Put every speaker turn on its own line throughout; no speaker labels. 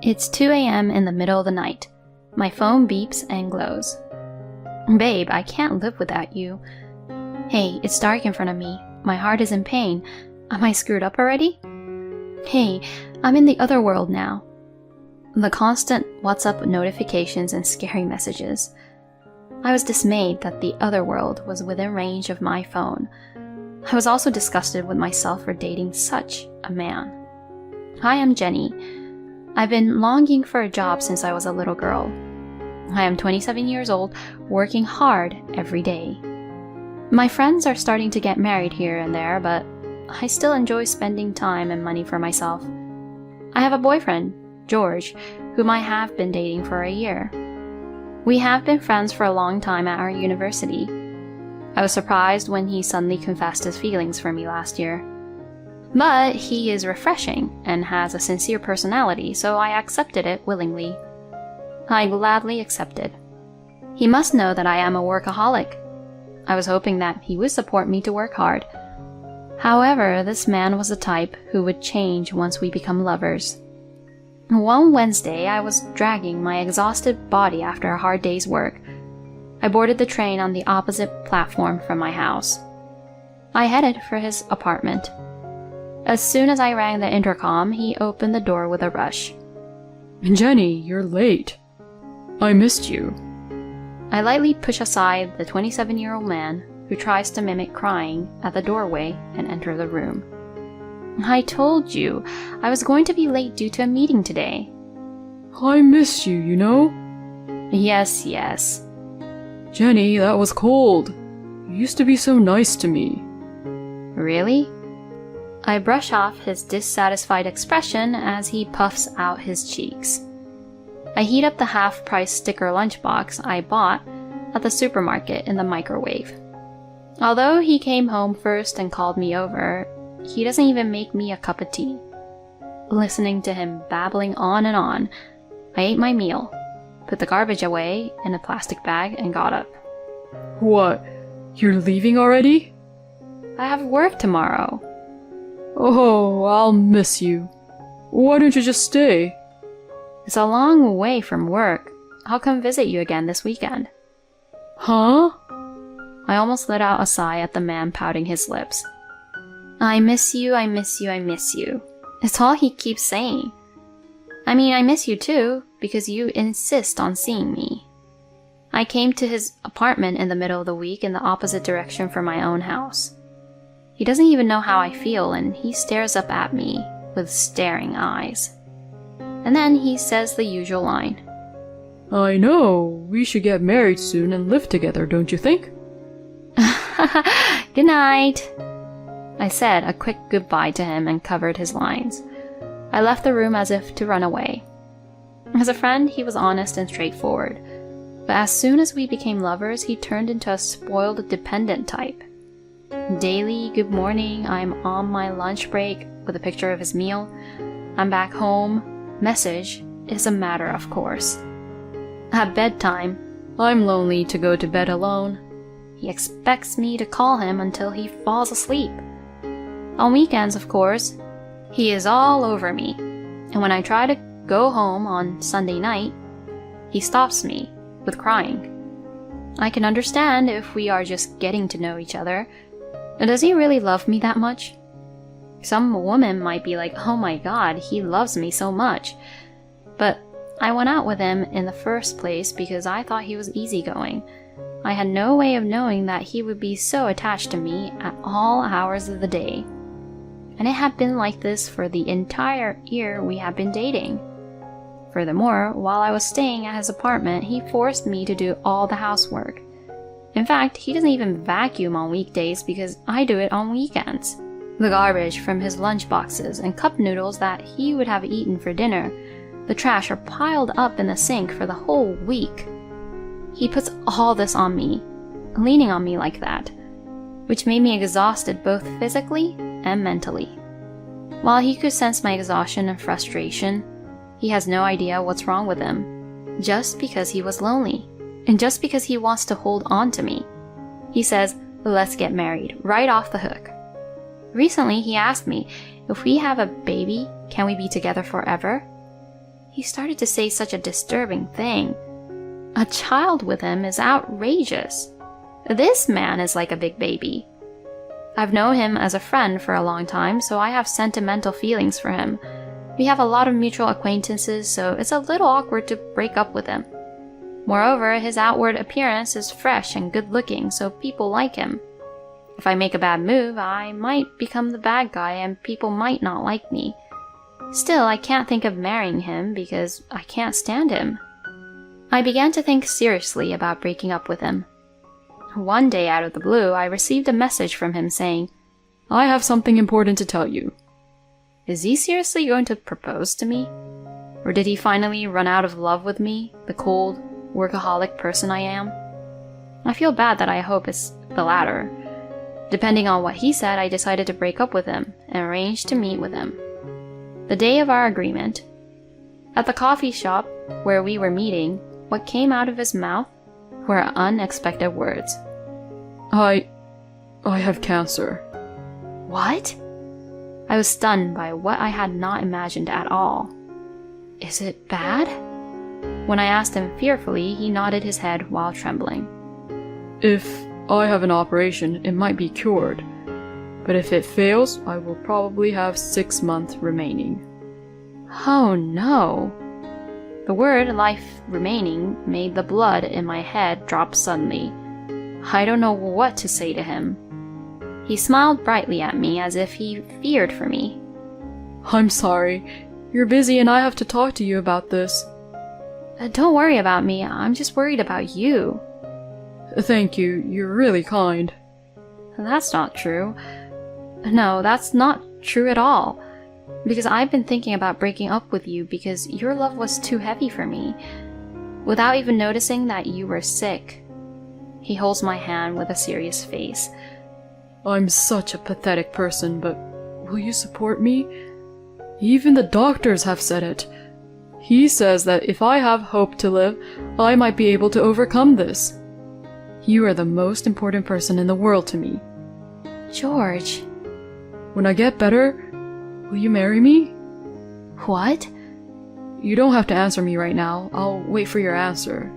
It's 2 a.m. in the middle of the night. My phone beeps and glows. Babe, I can't live without you. Hey, it's dark in front of me. My heart is in pain. Am I screwed up already? Hey, I'm in the other world now. The constant WhatsApp notifications and scary messages. I was dismayed that the other world was within range of my phone. I was also disgusted with myself for dating such a man. Hi, I'm Jenny. I've been longing for a job since I was a little girl. I am 27 years old, working hard every day. My friends are starting to get married here and there, but I still enjoy spending time and money for myself. I have a boyfriend, George, whom I have been dating for a year. We have been friends for a long time at our university. I was surprised when he suddenly confessed his feelings for me last year. But he is refreshing and has a sincere personality, so I accepted it willingly. I gladly accepted. He must know that I am a workaholic. I was hoping that he would support me to work hard. However, this man was the type who would change once we become lovers. One Wednesday, I was dragging my exhausted body after a hard day's work. I boarded the train on the opposite platform from my house. I headed for his apartment. As soon as I rang the intercom, he opened the door with a rush.
Jenny, you're late. I missed you.
I lightly push aside the 27-year-old man who tries to mimic crying at the doorway and enter the room. I told you, I was going to be late due to a meeting today.
I miss you, you know?
Yes.
Jenny, that was cold. You used to be so nice to me.
Really? I brush off his dissatisfied expression as he puffs out his cheeks. I heat up the half-price sticker lunchbox I bought at the supermarket in the microwave. Although he came home first and called me over, he doesn't even make me a cup of tea. Listening to him babbling on and on, I ate my meal, put the garbage away in a plastic bag, and got up.
What? You're leaving already?
I have work tomorrow.
Oh, I'll miss you. Why don't you just stay?
It's a long way from work. I'll come visit you again this weekend.
Huh?
I almost let out a sigh at the man pouting his lips. I miss you, I miss you, I miss you. It's all he keeps saying. I mean, I miss you too, because you insist on seeing me. I came to his apartment in the middle of the week in the opposite direction from my own house. He doesn't even know how I feel, and he stares up at me with staring eyes. And then he says the usual line.
I know. We should get married soon and live together, don't you think?
Good night. I said a quick goodbye to him and covered his lines. I left the room as if to run away. As a friend, he was honest and straightforward. But as soon as we became lovers, he turned into a spoiled, dependent type. Daily good morning, I'm on my lunch break with a picture of his meal. I'm back home. Message is a matter of course. At bedtime, I'm lonely to go to bed alone. He expects me to call him until he falls asleep. On weekends, of course, he is all over me. And when I try to go home on Sunday night, he stops me with crying. I can understand if we are just getting to know each other. Does he really love me that much? Some woman might be like, oh my god, he loves me so much. But I went out with him in the first place because I thought he was easygoing. I had no way of knowing that he would be so attached to me at all hours of the day. And it had been like this for the entire year we had been dating. Furthermore, while I was staying at his apartment, he forced me to do all the housework. In fact, he doesn't even vacuum on weekdays because I do it on weekends. The garbage from his lunch boxes and cup noodles that he would have eaten for dinner, the trash are piled up in the sink for the whole week. He puts all this on me, leaning on me like that, which made me exhausted both physically and mentally. While he could sense my exhaustion and frustration, he has no idea what's wrong with him, just because he was lonely, and just because he wants to hold on to me. He says, let's get married, right off the hook. Recently, he asked me, if we have a baby, can we be together forever? he started to say such a disturbing thing. A child with him is outrageous. This man is like a big baby. I've known him as a friend for a long time, so I have sentimental feelings for him. We have a lot of mutual acquaintances, so it's a little awkward to break up with him. Moreover, his outward appearance is fresh and good-looking, so people like him. If I make a bad move, I might become the bad guy and people might not like me. Still, I can't think of marrying him because I can't stand him. I began to think seriously about breaking up with him. One day out of the blue, I received a message from him saying,
I have something important to tell you.
"Is he seriously going to propose to me? Or did he finally run out of love with me, the cold, workaholic person I am?" I feel bad that I hope it's the latter. Depending on what he said, I decided to break up with him and arranged to meet with him. The day of our agreement, at the coffee shop where we were meeting, what came out of his mouth were unexpected words.
I have cancer.
What? I was stunned by what I had not imagined at all. Is it bad? When I asked him fearfully, he nodded his head while trembling.
If I have an operation, it might be cured. But if it fails, I will probably have 6 months remaining.
Oh no. The word life remaining made the blood in my head drop suddenly. I don't know what to say to him. He smiled brightly at me as if he feared for me.
I'm sorry. You're busy and I have to talk to you about this.
Don't worry about me. I'm just worried about you.
Thank you. You're really kind.
That's not true. No, that's not true at all. Because I've been thinking about breaking up with you because your love was too heavy for me. Without even noticing that you were sick. He holds my hand with a serious face.
I'm such a pathetic person, but will you support me? Even the doctors have said it. He says that if I have hope to live, I might be able to overcome this. You are the most important person in the world to me.
George.
When I get better, will you marry me?
What?
You don't have to answer me right now. I'll wait for your answer.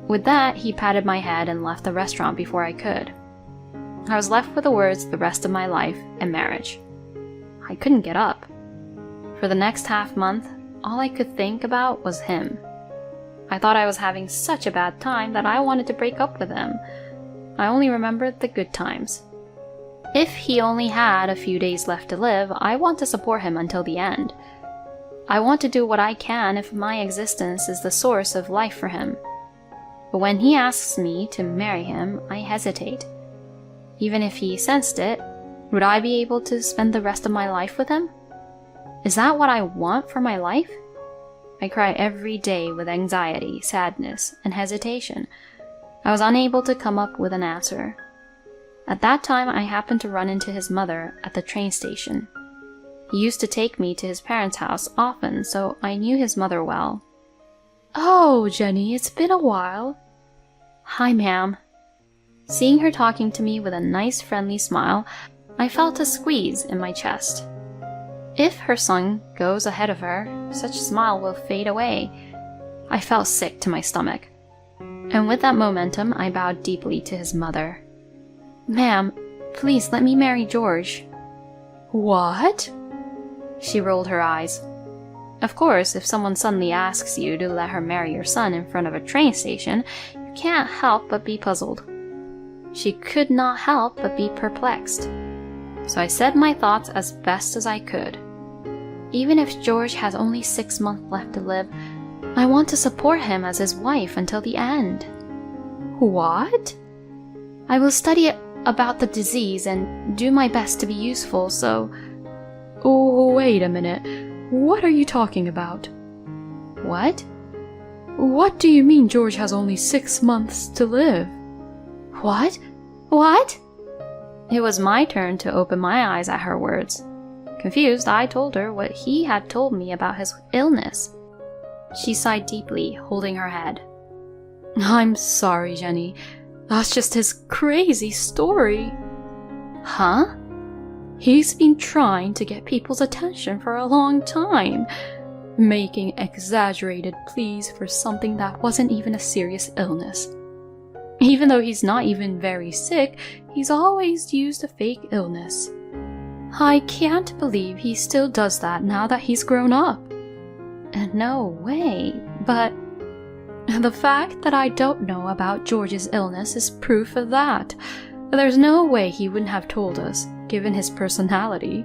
With that, he patted my head and left the restaurant before I could. I was left with the words "the rest of my life" and marriage. I couldn't get up. For the next half-month, all I could think about was him. I thought I was having such a bad time that I wanted to break up with him. I only remembered the good times. If he only had a few days left to live, I want to support him until the end. I want to do what I can if my existence is the source of life for him. But when he asks me to marry him, I hesitate. Even if he sensed it, would I be able to spend the rest of my life with him? Is that what I want for my life? I cry every day with anxiety, sadness, and hesitation. I was unable to come up with an answer. At that time, I happened to run into his mother at the train station. He used to take me to his parents' house often, so I knew his mother well. "Oh, Jenny, it's been a while." "Hi, ma'am." Seeing her talking to me with a nice, friendly smile, I felt a squeeze in my chest. If her son goes ahead of her, such smile will fade away. I felt sick to my stomach. And with that momentum, I bowed deeply to his mother. "Ma'am, please let me marry George." "What?" She rolled her eyes. Of course, if someone suddenly asks you to let her marry your son in front of a train station, you can't help but be puzzled. She could not help but be perplexed. So I said my thoughts as best as I could. Even if George has only 6 months left to live, I want to support him as his wife until the end. What? I will study about the disease and do my best to be useful, so...
Oh, wait a minute. What are you talking about?
What?
What do you mean George has only 6 months to live?
What? What? It was my turn to open my eyes at her words. Confused, I told her what he had told me about his illness. She sighed deeply, holding her head.
I'm sorry, Jenny. That's just his crazy story.
Huh?
He's been trying to get people's attention for a long time.
making exaggerated pleas for something that wasn't even a serious illness. Even though he's not even very sick, he's always used a fake illness. I can't believe he still does that now that he's grown up. No way, but the fact that I don't know about George's illness is proof of that. There's no way he wouldn't have told us, given his personality.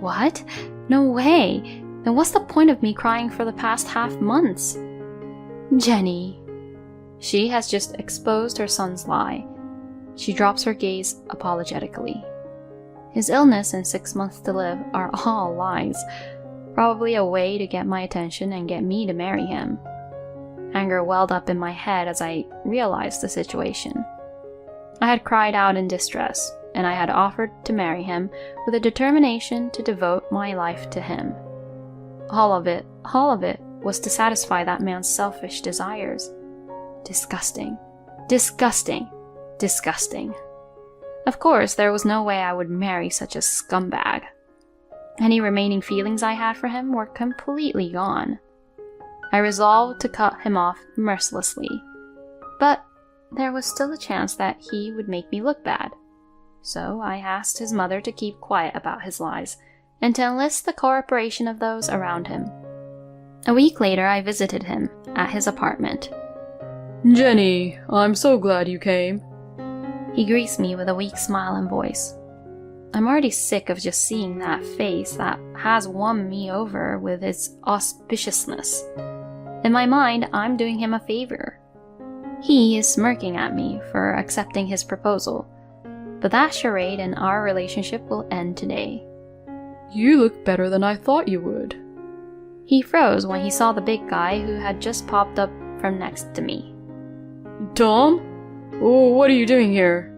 What? No way. Then what's the point of me crying for the past half-months? Jenny. She has just exposed her son's lie. She drops her gaze apologetically. His illness and 6 months to live are all lies. Probably a way to get my attention and get me to marry him. Anger welled up in my head as I realized the situation. I had cried out in distress, and I had offered to marry him with a determination to devote my life to him. All of it was to satisfy that man's selfish desires. Disgusting. Disgusting. Disgusting. Of course, there was no way I would marry such a scumbag. Any remaining feelings I had for him were completely gone. I resolved to cut him off mercilessly, but there was still a chance that he would make me look bad. So I asked his mother to keep quiet about his lies and to enlist the cooperation of those around him. A week later, I visited him at his apartment.
Jenny, I'm so glad you came.
He greets me with a weak smile and voice. I'm already sick of just seeing that face that has won me over with its auspiciousness. In my mind, I'm doing him a favor. He is smirking at me for accepting his proposal, but that charade in our relationship will end today.
You look better than I thought you would.
He froze when he saw the big guy who had just popped up from next to me.
Tom? Oh, what are you doing here?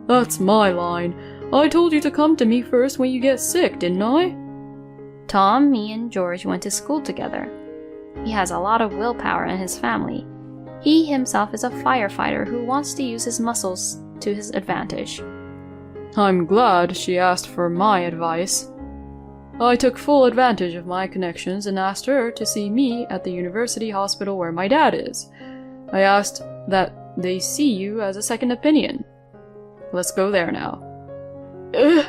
That's my line. I told you to come to me first when you get sick, didn't I?
Tom, me, and George went to school together. He has a lot of willpower in his family. He himself is a firefighter who wants to use his muscles to his advantage.
I'm glad she asked for my advice. I took full advantage of my connections and asked her to see me at the university hospital where my dad is. I asked that they see you as a second opinion. Let's go there now. Ugh.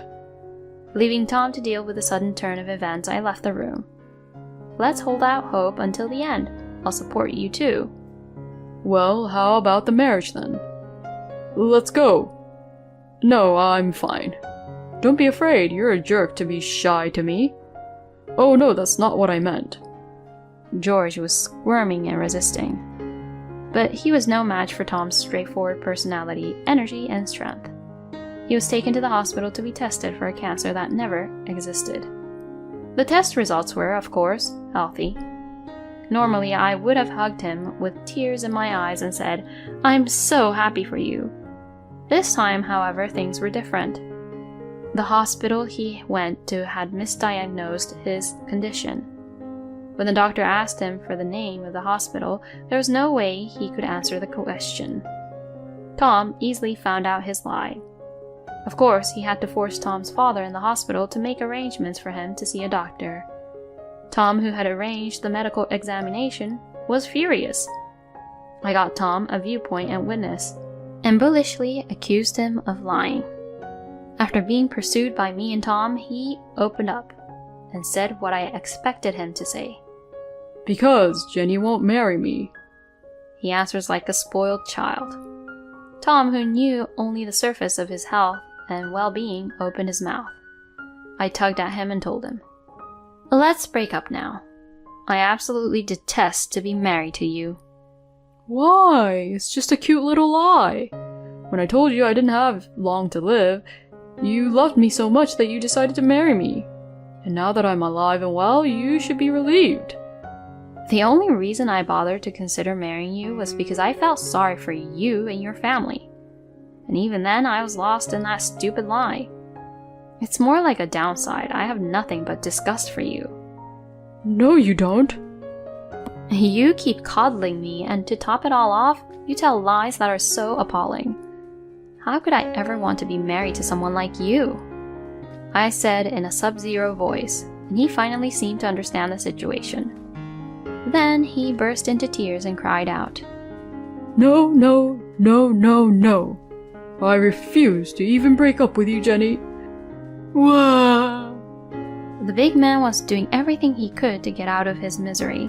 Leaving Tom to deal with the sudden turn of events, I left the room. Let's hold out hope until the end. I'll support you too.
Well, how about the marriage then? Let's go. No, I'm fine. Don't be afraid, you're a jerk to be shy to me. Oh no, that's not what I meant.
George was squirming and resisting. But he was no match for Tom's straightforward personality, energy, and strength. He was taken to the hospital to be tested for a cancer that never existed. The test results were, of course, healthy. Normally, I would have hugged him with tears in my eyes and said, "I'm so happy for you." This time, however, things were different. The hospital he went to had misdiagnosed his condition. When the doctor asked him for the name of the hospital, there was no way he could answer the question. Tom easily found out his lie. Of course, he had to force Tom's father in the hospital to make arrangements for him to see a doctor. Tom, who had arranged the medical examination, was furious. I got Tom a viewpoint and witness, and bullishly accused him of lying. After being pursued by me and Tom, he opened up and said what I expected him to say.
Because Jenny won't marry me.
He answers like a spoiled child. Tom, who knew only the surface of his health and well-being, opened his mouth. I tugged at him and told him, "Let's break up now. I absolutely detest to be married to you."
Why? It's just a cute little lie. When I told you I didn't have long to live, you loved me so much that you decided to marry me. And now that I'm alive and well, you should be relieved.
The only reason I bothered to consider marrying you was because I felt sorry for you and your family. And even then, I was lost in that stupid lie. It's more like a downside. I have nothing but disgust for you.
No, you don't.
You keep coddling me, and to top it all off, you tell lies that are so appalling. How could I ever want to be married to someone like you? I said in a sub-zero voice, and he finally seemed to understand the situation. Then he burst into tears and cried out,
No, no, no, no, no. I refuse to even break up with you, Jenny. Wah!
The big man was doing everything he could to get out of his misery.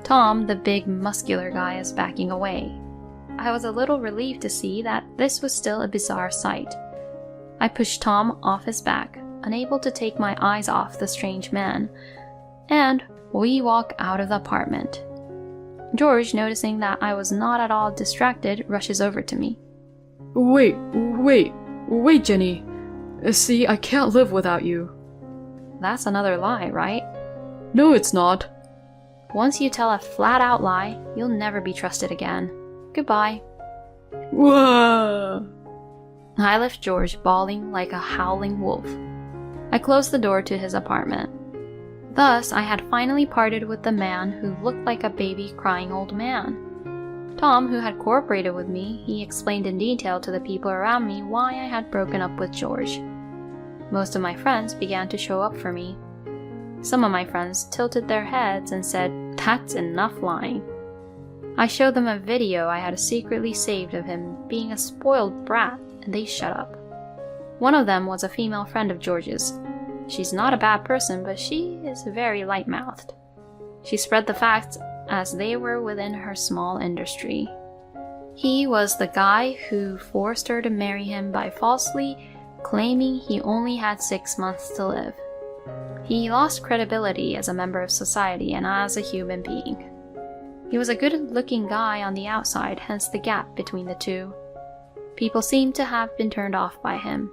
Tom, the big muscular guy, is backing away. I was a little relieved to see that this was still a bizarre sight. I pushed Tom off his back, unable to take my eyes off the strange man, and we walk out of the apartment. George, noticing that I was not at all distracted, rushes over to me.
Wait, Jenny. See, I can't live without you.
That's another lie, right?
No, it's not.
Once you tell a flat-out lie, you'll never be trusted again. Goodbye.
Wah!
I left George bawling like a howling wolf. I closed the door to his apartment. Thus, I had finally parted with the man who looked like a baby crying old man. Tom, who had cooperated with me, he explained in detail to the people around me why I had broken up with George. Most of my friends began to show up for me. Some of my friends tilted their heads and said, "That's enough lying." I showed them a video I had secretly saved of him being a spoiled brat, and they shut up. One of them was a female friend of George's. She's not a bad person, but she is very light-mouthed. She spread the facts as they were within her small industry. He was the guy who forced her to marry him by falsely claiming he only had 6 months to live. He lost credibility as a member of society and as a human being. He was a good-looking guy on the outside, hence the gap between the two. People seemed to have been turned off by him.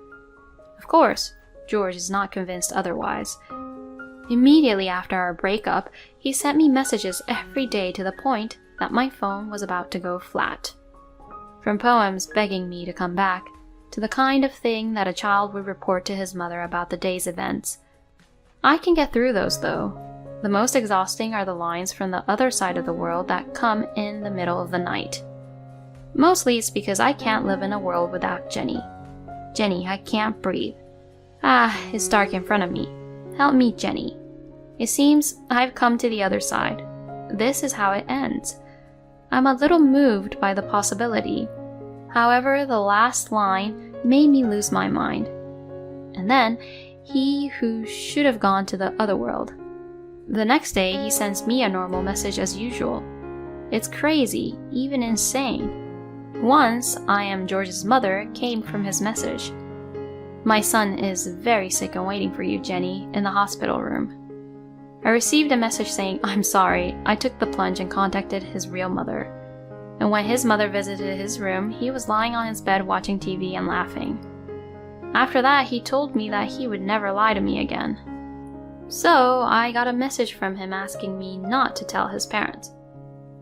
Of course, George is not convinced otherwise. Immediately after our breakup, he sent me messages every day to the point that my phone was about to go flat. From poems begging me to come back, to the kind of thing that a child would report to his mother about the day's events. I can get through those though. The most exhausting are the lines from the other side of the world that come in the middle of the night. Mostly it's because I can't live in a world without Jenny. Jenny, I can't breathe. Ah, it's dark in front of me. Help me, Jenny. It seems I've come to the other side. This is how it ends. I'm a little moved by the possibility. However, the last line made me lose my mind. And then, he who should have gone to the other world. The next day, he sends me a normal message as usual. It's crazy, even insane. Once, "I am George's mother" came from his message. "My son is very sick and waiting for you, Jenny, in the hospital room." I received a message saying, "I'm sorry, I took the plunge and contacted his real mother." And when his mother visited his room, he was lying on his bed watching TV and laughing. After that, he told me that he would never lie to me again. So, I got a message from him asking me not to tell his parents.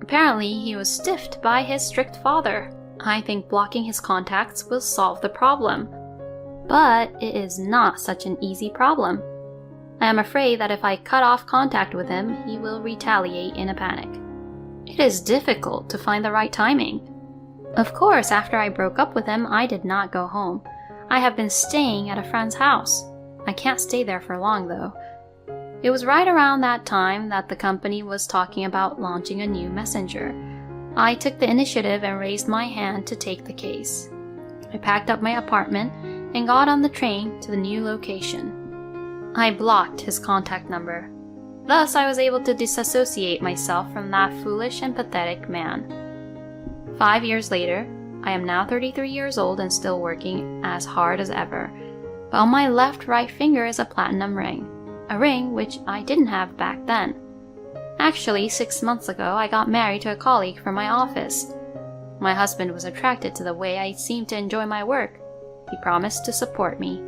Apparently, he was stiffed by his strict father. I think blocking his contacts will solve the problem. But it is not such an easy problem. I am afraid that if I cut off contact with him, he will retaliate in a panic. It is difficult to find the right timing. Of course, after I broke up with him, I did not go home. I have been staying at a friend's house. I can't stay there for long, though. It was right around that time that the company was talking about launching a new messenger. I took the initiative and raised my hand to take the case. I packed up my apartment and got on the train to the new location. I blocked his contact number. Thus, I was able to disassociate myself from that foolish and pathetic man. 5 years later, I am now 33 years old and still working as hard as ever. But on my left right finger is a platinum ring. A ring which I didn't have back then. Actually, 6 months ago, I got married to a colleague from my office. My husband was attracted to the way I seemed to enjoy my work. He promised to support me,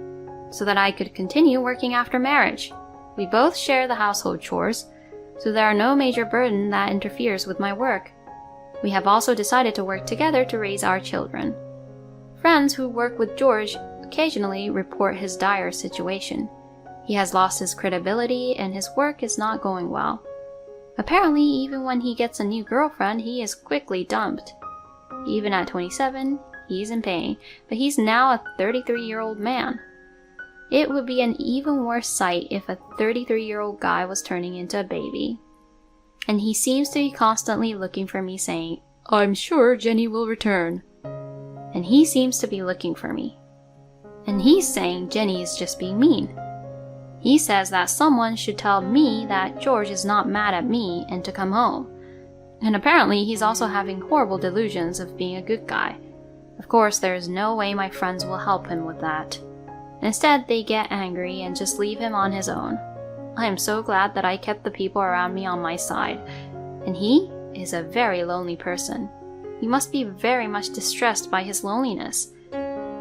so that I could continue working after marriage. We both share the household chores, so there are no major burden that interferes with my work. We have also decided to work together to raise our children. Friends who work with George occasionally report his dire situation. He has lost his credibility and his work is not going well. Apparently, even when he gets a new girlfriend, he is quickly dumped. Even at 27, he's in pain, but he's now a 33-year-old man. It would be an even worse sight if a 33-year-old guy was turning into a baby. And he seems to be constantly looking for me, saying,
I'm sure Jenny will return.
And he seems to be looking for me. And he's saying Jenny is just being mean. He says that someone should tell me that George is not mad at me and to come home. And apparently he's also having horrible delusions of being a good guy. Of course, there is no way my friends will help him with that. Instead, they get angry and just leave him on his own. I am so glad that I kept the people around me on my side. And he is a very lonely person. He must be very much distressed by his loneliness.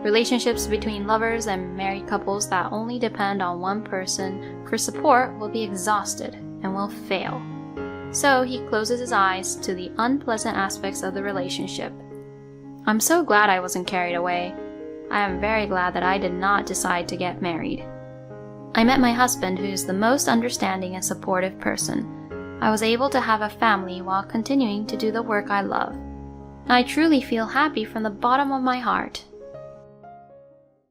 Relationships between lovers and married couples that only depend on one person for support will be exhausted and will fail. So he closes his eyes to the unpleasant aspects of the relationship. I'm so glad I wasn't carried away. I am very glad that I did not decide to get married. I met my husband, who is the most understanding and supportive person. I was able to have a family while continuing to do the work I love. I truly feel happy from the bottom of my heart.